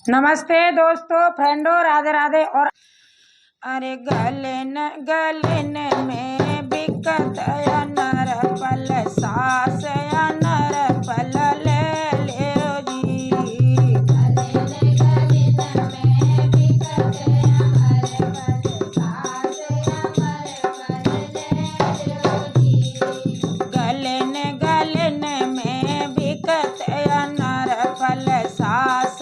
नमस्ते दोस्तों, फ्रेंडों, राधे राधे। और अरे गलन गलन में बिकत नर पल सास नर पल ले लियो जी। गलन गलन में बिकत नर पल सास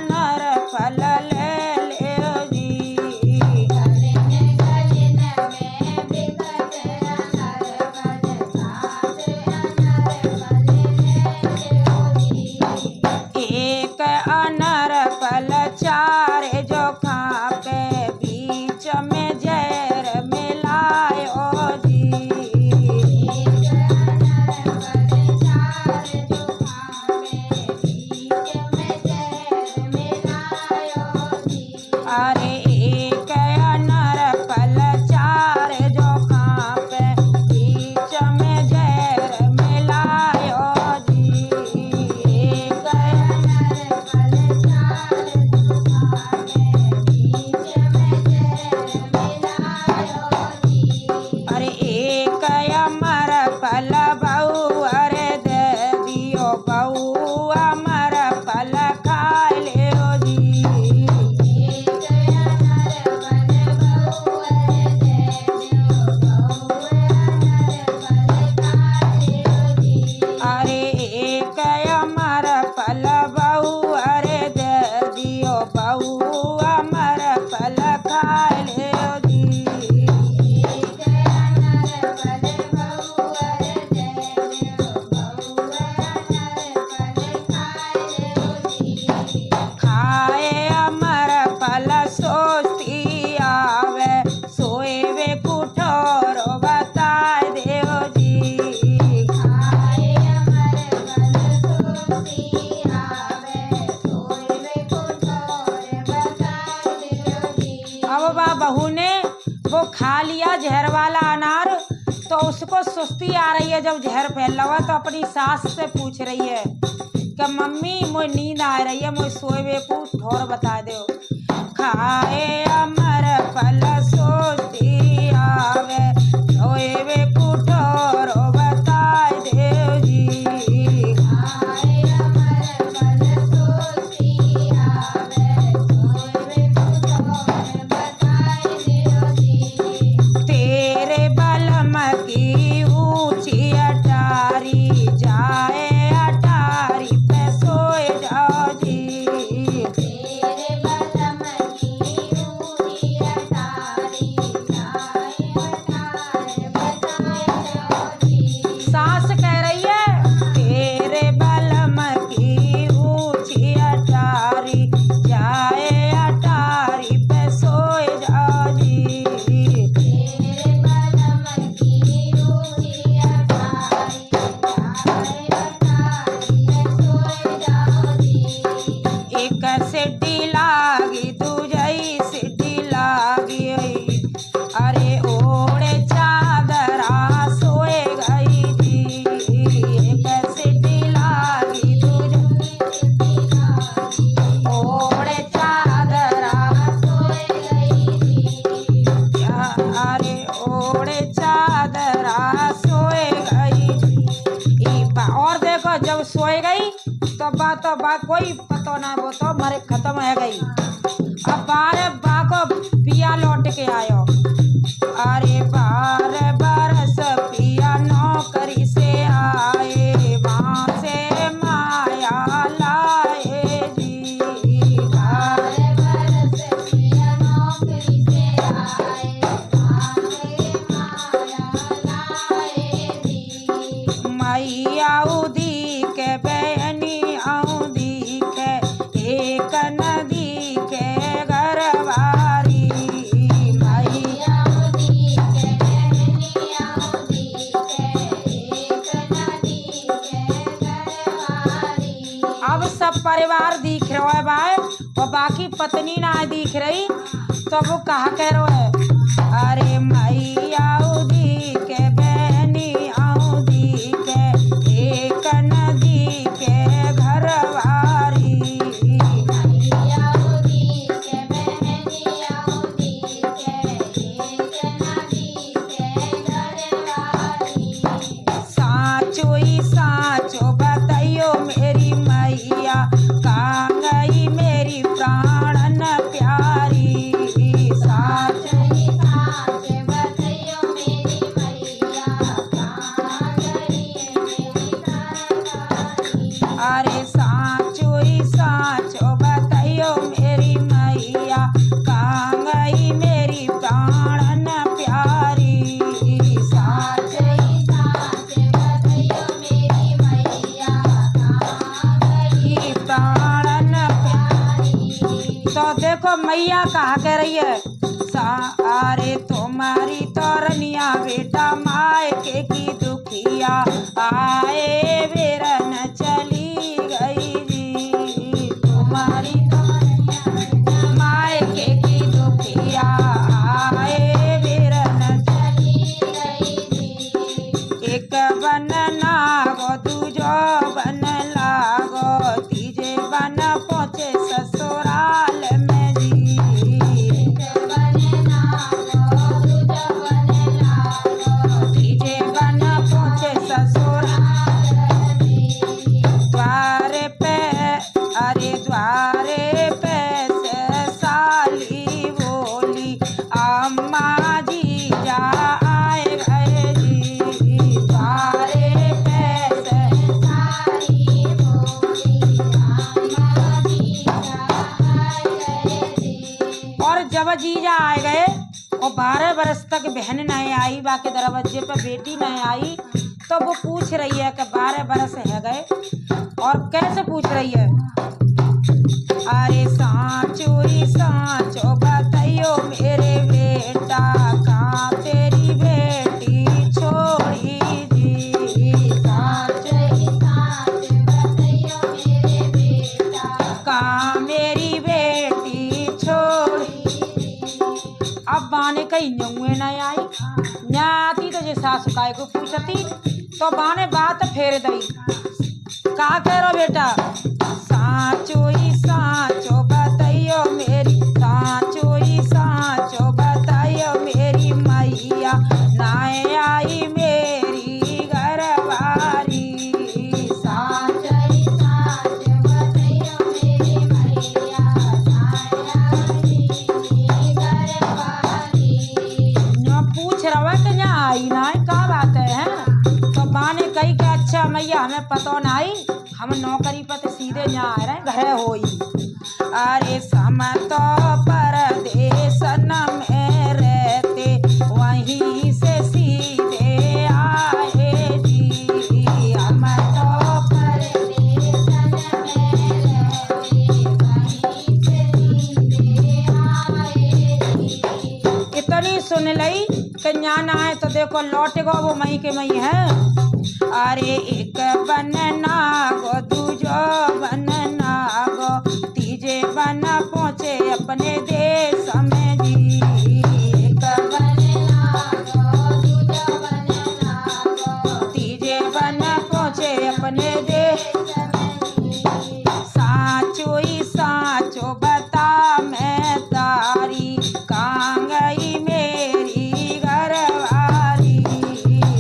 नर पल ले लियो जी। एक अनर पल चार जो खापे बीच में जहर मिलायो जी। अरे एक अनर पल चार जो खापे बीच में जहर मिलायो जी। एक अनर पल चार जो खापे बीच में जहर मिलायो जी। अरे एक अमर पल बहू अरे दे दियो बहू अमर पल खा लियो जी। अरे एक अमर पल बहू अरे दे दियो बहू अमर पल खा लियो जी। खाए अमर पल सोचती आवे सोए वे कुठोर बताए देव जी। अब बहू ने वो खा लिया जहर वाला अनार, तो उसको सुस्ती आ रही है। जब जहर फैल रहा तो अपनी सास से पूछ रही है कि मम्मी मुझे नींद आ रही है, मुझे सोए को ठोर बता दो। खाए अमर पल सोचती आवे सोए को ठोर बताए देव जी। तेरे बलम की ऊंची अटारी जाए अटारी पे सोए जाओ जी। सास कह रही है तेरे बलम की ऊंची अटारी जाए अटारी पे सोए जाओ जी। एक सीढ़ी लागी दूजई सीढ़ी लागी अरे ओढ़े चादरा सोए गई जी। एक सीढ़ी लागी दूजई ओढ़े चादरा सोए गई जी। अरे ओढ़े चादरा सोए गई। और देखो जब सोए गई तो बा कोई पतो ना, वो तो मरे खत्म है गई। अब बारे बा को पिया लौट के आयो। अरे बारह बरस पिया नौकरी से आए वहाँ से माया लाए जी। 12 बरस पिया नौकरी से आए वहाँ से माया लाए जी। मैया उदी के बहनी औदी के एक नदी के घरवारी। मैया उदी के बहनी औदी के एक नदी के घरवारी। अब सब परिवार दिख रहा है भाई, और बाकी पत्नी ना दिख रही, तो वो कहा कह रहा है अरे मैया उदी के बहनी औदी के एक नदी के घरवारी। मैया देखो मैया कहा कह रही है, अरे तुम्हारी तोरनिया बेटा मायके की दुखिया आए बेरन चली गई जी। तुम्हारी तोरनिया मायके की दुखिया आए बेरन चली गई जी। एक बन नागो दूजो बन लागो तीजे बन पहुँचे ससुराल में जी। एक बन नागो दूजो बन लागो तीजे बन पहुँचे ससुराल में जी। द्वारे पे अरे द्वारे पे से साली बोली अम्मा जी जा आए गए जी। द्वारे पे से साली बोली अम्मा जी जा आए गए जी। और जब जीजा आए गए और 12 बरस तक बहन नहीं आई, बाकी दरवाजे पर बेटी नहीं आई, तो वो पूछ रही है कि 12 बरस है गए। और कैसे पूछ रही है, अरे साचो ही साचो बताइयो मेरे बेटा कहाँ तेरी बेटी छोड़ी जी। साचो ही साचो बताइयो मेरे बेटा कहाँ मेरी बेटी छोड़ी जी। अब बाने कहीं न्यूए नहीं आई, न्याती तो जे सासु काय को पूछती, तो बाने बात फेर दई। का कह रहो बेटा, साचो ही साचो बताइयो मेरी, साचो ही साचो बताइयो मेरी मैया नाए आई मेरी घरवारी। साचो ही साचो बताइयो मेरी मैया नाए आई मेरी घरवारी। न पूछ रहा कि न आई ना, का बात है? तो बाने कही कि अच्छा मैया हमें पता नहीं, हम नौकरी पर सीधे यहाँ आ रहे हैं, घर होई। अरे सम तो परदेसन में रहते वहीं से सीधे आए जी। हम तो परदेसन में रहते वहीं से सीधे आए जी। इतनी सुन लई कि न्याना है तो देखो लौट गो वो मई के मई है। अरे एक बन नागो दूजो बन नागो तीजे बन पहुँचे अपने देश में जी। एक बन नागो दूजो बन नागो तीजे बन पहुँचे अपने देश में जी। साचो ही साचो बता मैं तारी कहाँ गई मेरी घरवारी।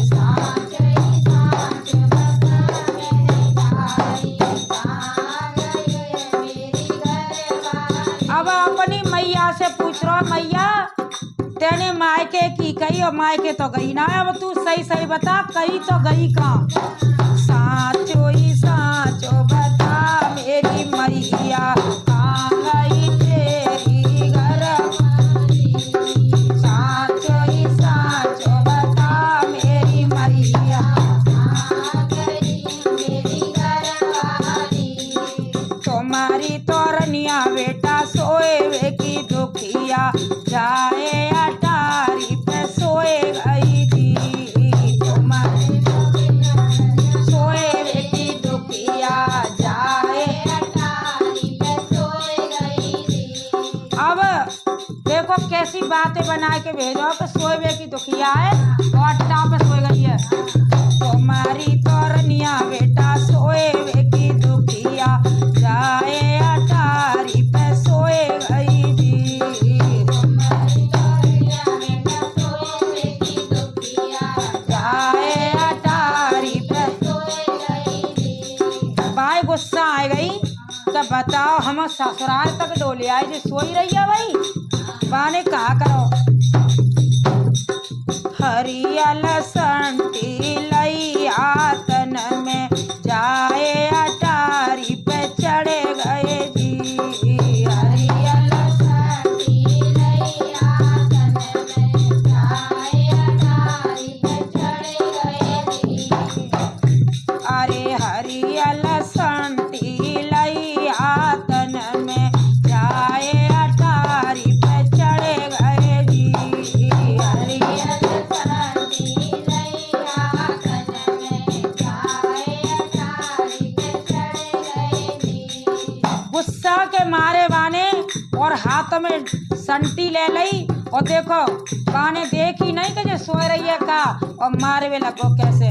साचो ही साचो बता मेरी तारी कहाँ गई मेरी घरवारी। अब अपनी मैया से पूछ रहा, मैया तेने मायके की कही और मायके तो गई ना, अब तू सही सही बता कही तो गई कहाँ। साचो ही साचो बता मेरी मैया कहाँ गई तेरी घरवारी। साचो ही साचो बता मेरी मैया कहाँ गई मेरी घरवारी। तुम्हारी तोरनिया बेटा सोए वे की दुखिया जाए अटारी पे सोए गई थी। तुम्हारी सोए वे की दुखिया जाए अटारी पे सोए गई थी। अब देखो कैसी बातें बना के भेजो कि सोए वे की दुखिया है और अट्टा पे सोए गई है। तुम्हारी तोरनिया बेटा सोए वे की दुखिया जाए अटारी पे सोए गई जी। तुम्हारी तोरनिया बेटा सोए वे की दुखिया जाए अटारी पे सोए गई जी। भाई गुस्सा आ गई तो बताओ हम ससुराल तक डोले आए जो सोई रही है भाई। बाने कहा करो, हरियल संटी लई आतन में जाए अटारी पे चढ़े गए जी। हरियल संटी लई आतन में जाए अटारी पे चढ़े गए जी। अरे हरियल संटी लई आतन में जाए अटारी मारे बाने और हाथ में संटी ले लई और देखो बाने देखी नहीं कि जो सो रही है का और मारे वे लगो कैसे।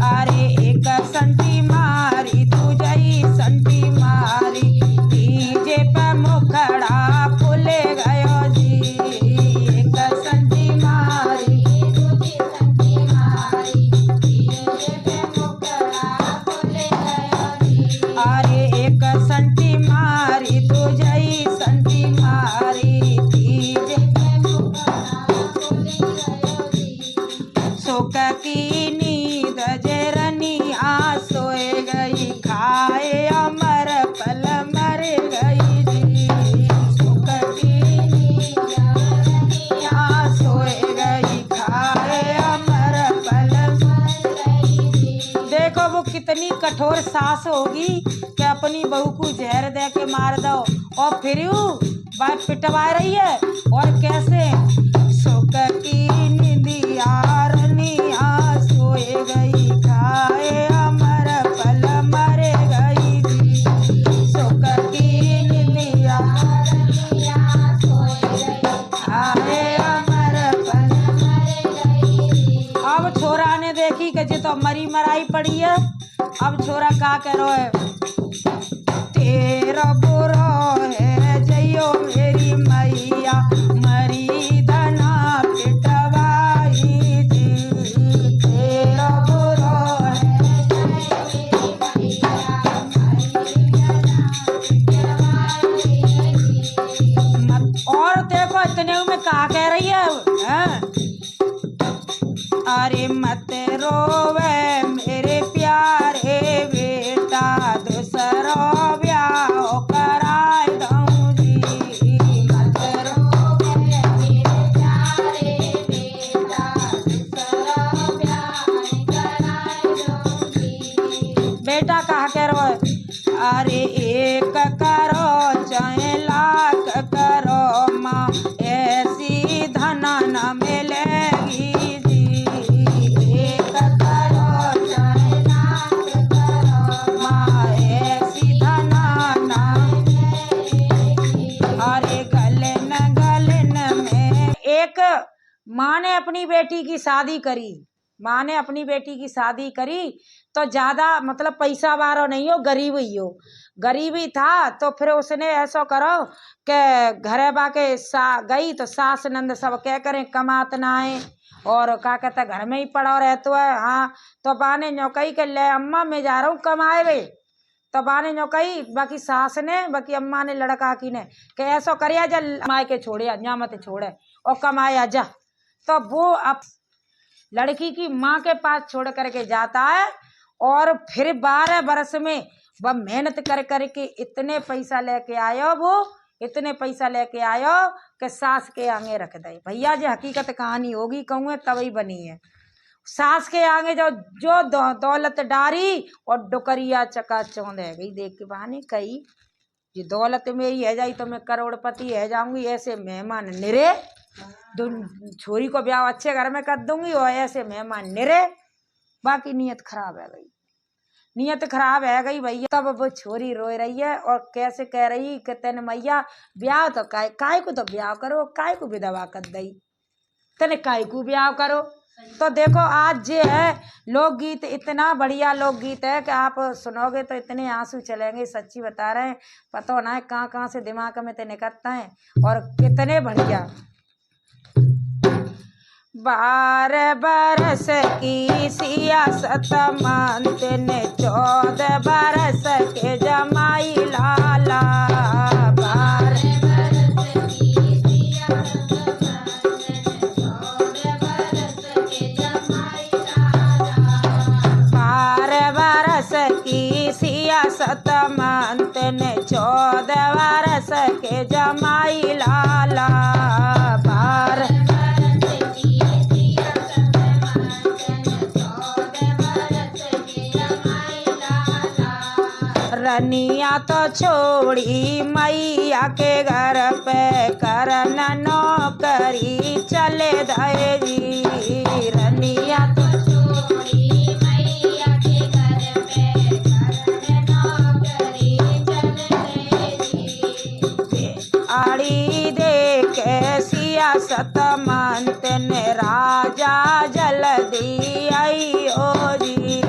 अरे एक संटी मारी तू जई संटी मारी डीजे पे मुखड़ा फूल गयो जी। एक संटी मारी दूजी संटी मारी डीजे पे मुखड़ा फूल गयो जी। अरे एक संटी मारी तू जई संटी मारी डीजे पे मुखड़ा फूल गयो जी। सुख की नींद जरनिया सोए गई खाए अमर पल मर गई जी। सुख की नींद जरनिया सोए गई खाए अमर पल मर गई जी। देखो वो कितनी कठोर सास होगी कि अपनी बहू को जहर दे के मार दो और फिर बात पिटवा रही है और कैसे। सुख की निंदिया रनिया सोए गई खाए अमर पल मर गई जी। सुख की निंदिया रनिया सोए गई खाए अमर पल मर गई जी। अब छोरा ने देखी कि जी तो मरी मराई पड़ी है। अब छोरा का कह रहा है, तेरा बुरा है जइयो मेरी मैया मरी धना पिटवाई जी। तेरा बुरा है जइयो मेरी मैया मरी धना पिटवाई जी। और देखो इतने में का कह रही है, हैं? अरे मत रोवे मेरे प्यारे बेटा दूसरा ब्याह कराए दूं जी। मत रोवे मेरे प्यारे बेटा दूसरा ब्याह कराए दूं जी। बेटा कहा कह रहा है, अरे एक करो चाहे लाख करो माँ ऐसी धना न मिलेगी जी। एक करो चाहे लाख करो माँ ऐसी धना न मिलेगी। अरे गलन में एक माँ ने अपनी बेटी की शादी करी, माँ ने अपनी बेटी की शादी करी तो ज्यादा मतलब पैसा वारो नहीं हो, गरीब ही हो। गरीबी था तो फिर उसने ऐसा करो कि घरे बाके गई तो सास नंद सब क्या करें कमात ना है और क्या कहता घर में ही पड़ा रहतो है। हाँ तो बाने न्यो कही के ले अम्मा मैं जा रहा हूँ कमाए वे। तो बाने न्यो कही बाकी सास ने बाकी अम्मा ने लड़का की ने कि ऐसा करिया जा माए के छोड़े यहाँ मत छोड़े और कमाया जा। तो वो अब लड़की की माँ के पास छोड़ करके जाता है और फिर 12 बरस में वह मेहनत कर करके इतने पैसा लेके आयो, वो इतने पैसा लेके आयो कि सास के आगे रख दे। भैया जी हकीकत कहानी होगी कहूँ तभी बनी है। सास के आगे जो दौलत डारी और डुकरिया चका चौंध है गई। देख के बहाने कही ये दौलत मेरी है जाई तो मैं करोड़पति है जाऊंगी, ऐसे मेहमान निरे छोरी को ब्याह अच्छे घर में कर दूंगी और ऐसे मेहमान निरे। बाकी नीयत खराब है गई, नीयत खराब है गई भैया। तब वो छोरी रो रही है और कैसे कह रही कि तेने मैया ब्याह तो काय को तो ब्याह करो, काय को विधवा कर दई, तेने काय को ब्याह करो। तो देखो आज ये है लोकगीत, इतना बढ़िया लोकगीत है कि आप सुनोगे तो इतने आंसू चलेंगे। सच्ची बता रहे हैं, पता ना है कहाँ कहाँ से दिमाग में ते निकलता है और कितने बढ़िया। 12 बरस की सियासत मानते ने 14 बरस के जमाई लाला। 12 बरस की सियासत मानते ने 14 बरस के जमाई लाला। 12 बरस की सियासत मानते ने 14 बरस के जमाई लाला। 12 रनिया तो छोड़ी मैया के घर पे करन नौकरी चले दे जी। रनिया तो छोड़ी मैया के घर पे करन नौकरी चले दे जी। सियासत मंथन राजा जल्दी आइयो जी।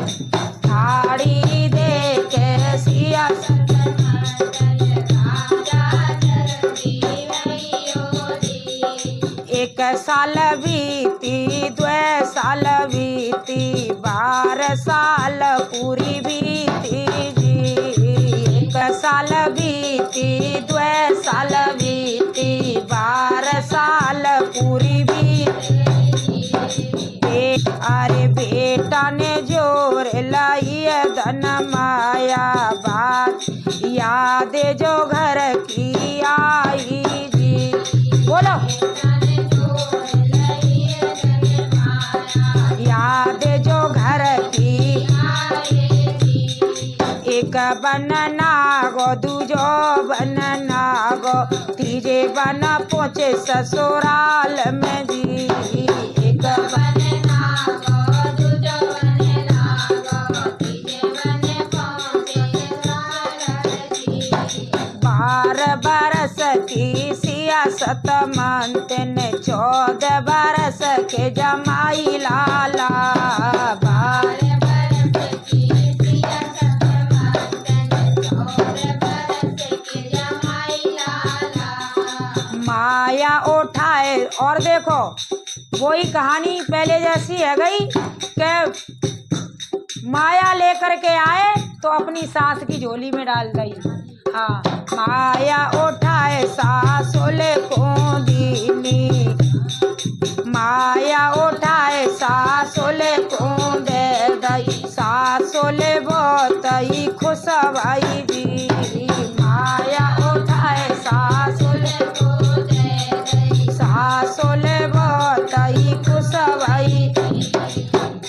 थाड़ी दे के सियासत मंथन राजा जल्दी आइयो जी। एक साल बीती, 2 साल बीती, 12 साल पूरी बीती जी। 1 साल बीती, 2 साल बीती, 12 साल पूरी बीती। अरे बेटा ने जोर लाई धन माया बात, याद जो घर की आई जी। बोलो याद जो घर की। एक बन नागो, दूजो बन नागो, तीजे बन पहुँचे ससुराल में जी। एक बन नागो, दूजो बन नागो, तीजे बन पहुँचे ससुराल में जी। 12 बरस की सियासत मंथन, 14 बरस के जमाई लाला। 12 बरस की सियासत मंथन, 14 बरस के जमाई लाला। माया उठाए, और देखो वही कहानी पहले जैसी है गई कि माया लेकर के आए तो अपनी सास की झोली में डाल गई। हाँ, माया उठाए सासुले को दीनी, माया उठाए सासुले को दे दई, सासुले बहुत ही खुश भाई जी। माया उठाए सासुले को दे दई, सासुले बहुत ही खुश भाई।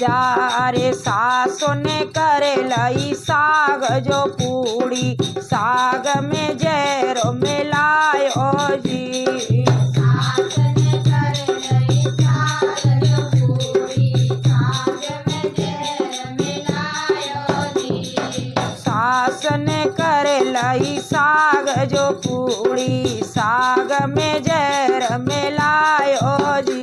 जा रे सासु ने करे लई साग जो पूड़ी, साग में जहर मिलायो जी। सास ने करे लई साग जो पूड़ी, साग में जहर मिलायो जी। सास ने करे लई साग जो पूड़ी, साग में जहर मिलायो जी।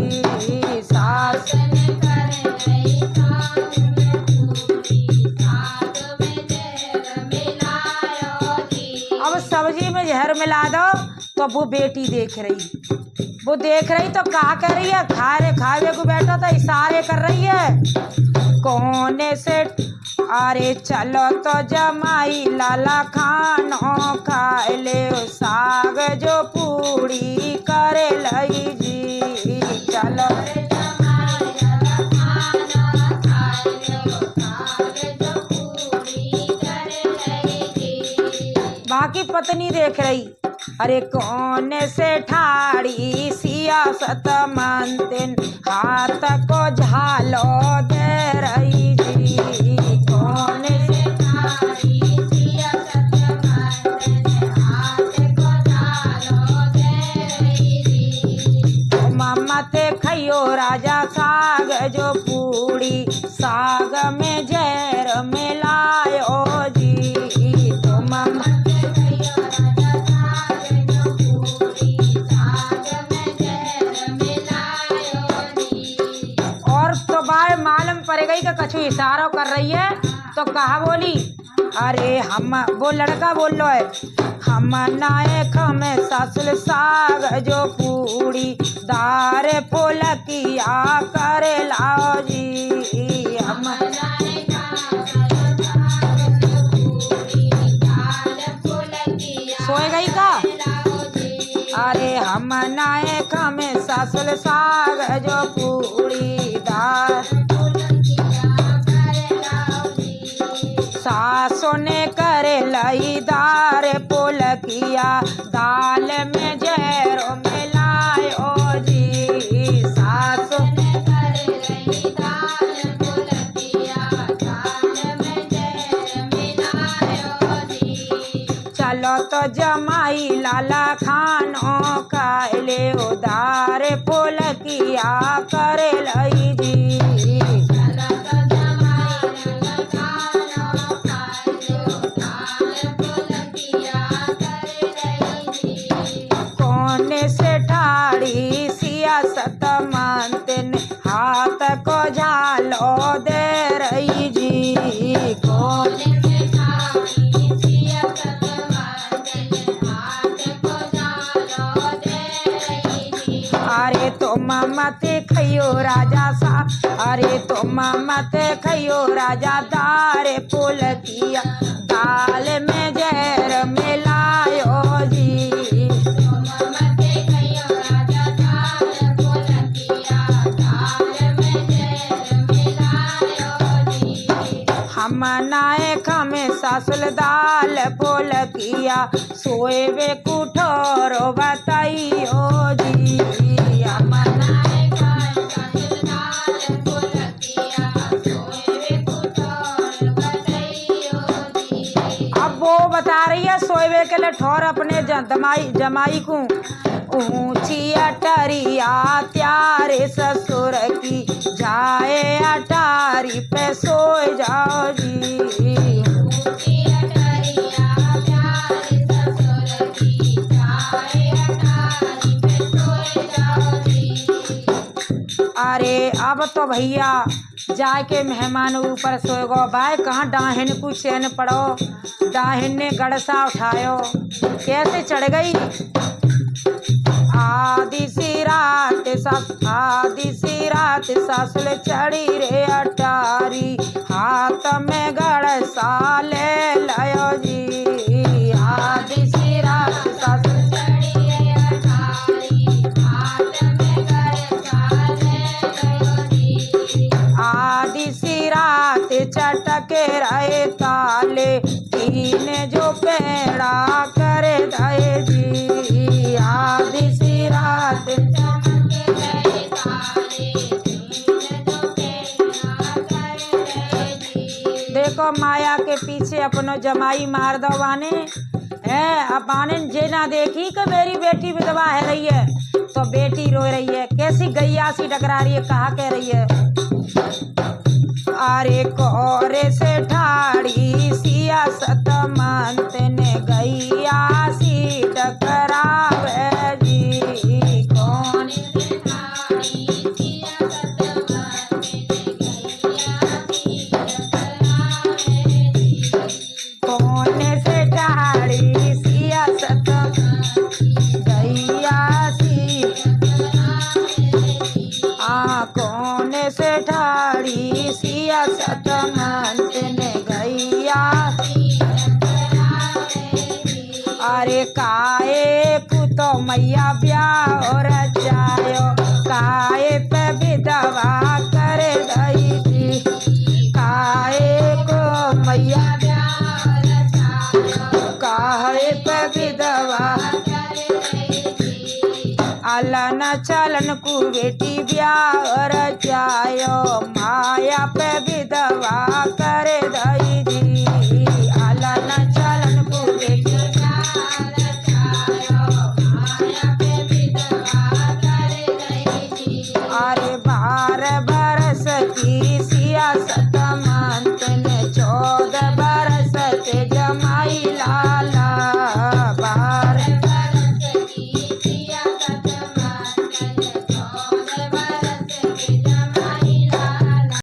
सास ने करे लई साग जो पूड़ी, साग में जहर मिलायो जी। अब सब्जी में जहर मिला दो तो वो बेटी देख रही, वो देख रही तो क्या कर रही है, खावे को बैठा था इशारे कर रही है। कोने से अरे चलो तो जमाई लाला खानो खाए ले, साग जो पूड़ी करे लई जी। चलो जमाई लाला खानो खाए ले, साग जो पूड़ी करे लई जी। बाकी पत्नी देख रही, अरे कोने से ठाड़ी सियासत मंथन, हाथ को झालो दे रही जी। कोने से ठाड़ी सियासत मंथन, हाथ को झालो दे रही जी। मामा ते खइयो राजा साग जो पूड़ी, साग में जहर मिलायो जी। तो मामा मालूम पड़ गई कि कछु इशारा कर रही है तो कहा बोली, अरे हम, वो लड़का बोल लो है, हम नाए खमे ससुल साग जो पूड़ी, दार पोलकिया करे लाओ जी। हम सोए गई का, अरे हम नाए खमे ससुल साग जो पूड़ी, दार सासो ने करे लई दार पोलकिया, दाल में जहर मिलायो जी। सासो ने करे लई दाल पोलकिया, दाल में जहर मिलायो जी। चलो तो जमाई लाला खानो खाए ले, दार पोलकिया करे लई जी। खइयो राजा सा, अरे तुम मत खइयो राजा दारे पुलकिया, दाल में जहर मिलायो जी। हम नाए खमे सासुल दाल पुलकिया, सोए वे कुठोरो बताइयो जी। हम नाए खमे सासुल दाल पुलकिया, सोए वे कुठोरो बताइयो जी। अब वो बता रही है सोए के लिए ठोर अपने जमाई को, ऊंची अटरिया त्यारे ससुर की, जाए अटारी पे सोए जाओ जी। ऊंची अटरिया त्यारे ससुर की, जाए अटारी पे सोए जाओ जी। अरे अब तो भैया जाके मेहमान ऊपर सोए गो, भाई कहाँ डाहिन को चैन पड़ो, डाहिन ने गड़सा उठायो, कैसे चढ़ गई। आदि सी रात सासुल चढ़ी रे अटारी, हाथ में गड़सा ले लयो जी। आदि सी रात सासुल चढ़ी रे अटारी, हाथ में गड़सा ले लयो जी। आदि सी रात चटके रहे ताले, तीन जो पेड़ा करे दे जी। आदि सी रात चटके रहे ताले, तीन जो पेड़ा करे दे जी। देखो माया के पीछे अपनो जमाई मार दो बाने है, अब बाने जे ना देखी कि मेरी बेटी विधवा है रही है, तो बेटी रो रही है, कैसी गैया सी टकरा रही है, कहा कह रही है। अरे कोरे से ठाड़ी सियासत मंत ने गैया सी टकरावे जी। कौन से ठाड़ी सियासत मंत ने गैया सी टकरावे जी। कौन से ठाड़ी सियासत गैया सी टकरावे जी। कौन से ठाड़ी सियासत मंत ने गैया। अरे काए को तो मैया ब्याह और जायो, काए पे विधवा कर दई थी। काए को मैया ब्याह और जायो, काए पे विधवा अलन चलन को बेटी ब्याह और जायो, माया पे विधवा कर